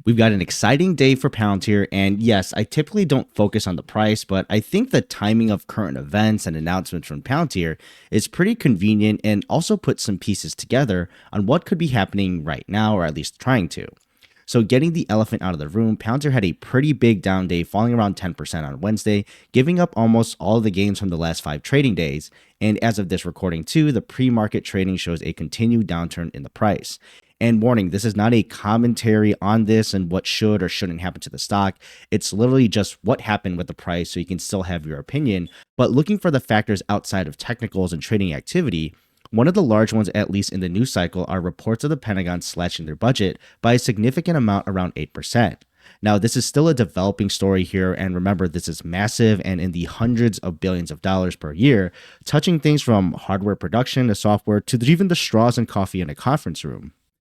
We've got an exciting day for Palantir, and yes, I typically don't focus on the price, but I think the timing of current events and announcements from Palantir is pretty convenient and also puts some pieces together on what could be happening right now, or at least trying to. So, getting the elephant out of the room, Palantir had a pretty big down day, falling around 10% on Wednesday, giving up almost all of the gains from the last 5 trading days. And as of this recording, too, the pre market trading shows a continued downturn in the price. And warning, this is not a commentary on this and what should or shouldn't happen to the stock. It's literally just what happened with the price so you can still have your opinion. But looking for the factors outside of technicals and trading activity, one of the large ones, at least in the news cycle, are reports of the Pentagon slashing their budget by a significant amount, around 8%. Now, this is still a developing story here, and remember, this is massive and in the hundreds of billions of dollars per year, touching things from hardware production to software to even the straws and coffee in a conference room.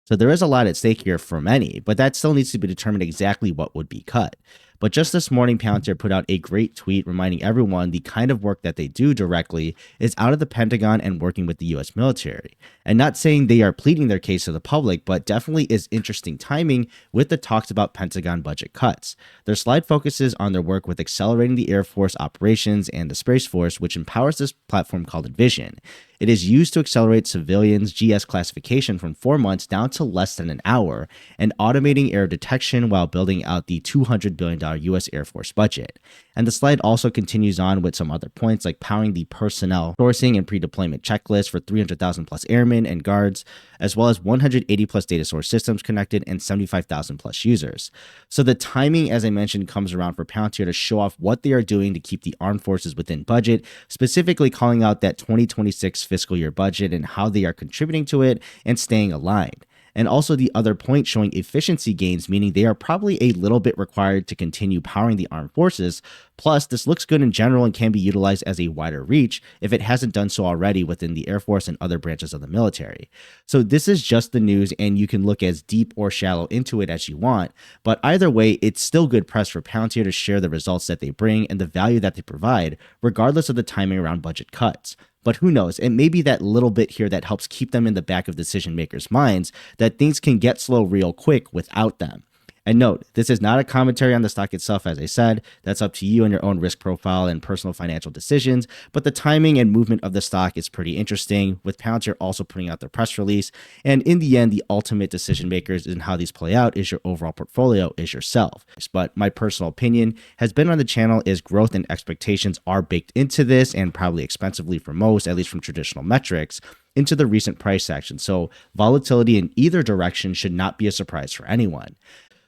So there is a lot at stake here for many, but that still needs to be determined exactly what would be cut. But just this morning, Palantir put out a great tweet reminding everyone the kind of work that they do directly is out of the Pentagon and working with the US military. And not saying they are pleading their case to the public, but definitely is interesting timing with the talks about Pentagon budget cuts. Their slide focuses on their work with accelerating the Air Force operations and the Space Force, which empowers this platform called Envision. It is used to accelerate civilians' GS classification from 4 months down to less than an hour and automating error detection while building out the $200 billion US Air Force budget. And the slide also continues on with some other points like powering the personnel sourcing and pre-deployment checklist for 300,000 plus airmen and guards, as well as 180 plus data source systems connected and 75,000 plus users. So the timing, as I mentioned, comes around for Palantir to show off what they are doing to keep the armed forces within budget, specifically calling out that 2026 fiscal year budget and how they are contributing to it and staying aligned. And also the other point showing efficiency gains, meaning they are probably a little bit required to continue powering the armed forces. Plus, this looks good in general and can be utilized as a wider reach if it hasn't done so already within the Air Force and other branches of the military. So this is just the news, and you can look as deep or shallow into it as you want. But either way, it's still good press for Palantir to share the results that they bring and the value that they provide, regardless of the timing around budget cuts. But who knows, it may be that little bit here that helps keep them in the back of decision makers' minds that things can get slow real quick without them. And note, this is not a commentary on the stock itself, as I said. That's up to you and your own risk profile and personal financial decisions. But the timing and movement of the stock is pretty interesting, with Palantir also putting out their press release. And in the end, the ultimate decision makers in how these play out is your overall portfolio, is yourself. But my personal opinion has been on the channel is growth and expectations are baked into this, and probably expensively for most, at least from traditional metrics, into the recent price action. So volatility in either direction should not be a surprise for anyone.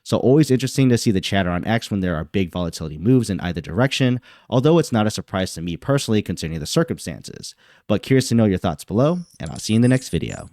So always interesting to see the chatter on X when there are big volatility moves in either direction, although it's not a surprise to me personally considering the circumstances. But curious to know your thoughts below, and I'll see you in the next video.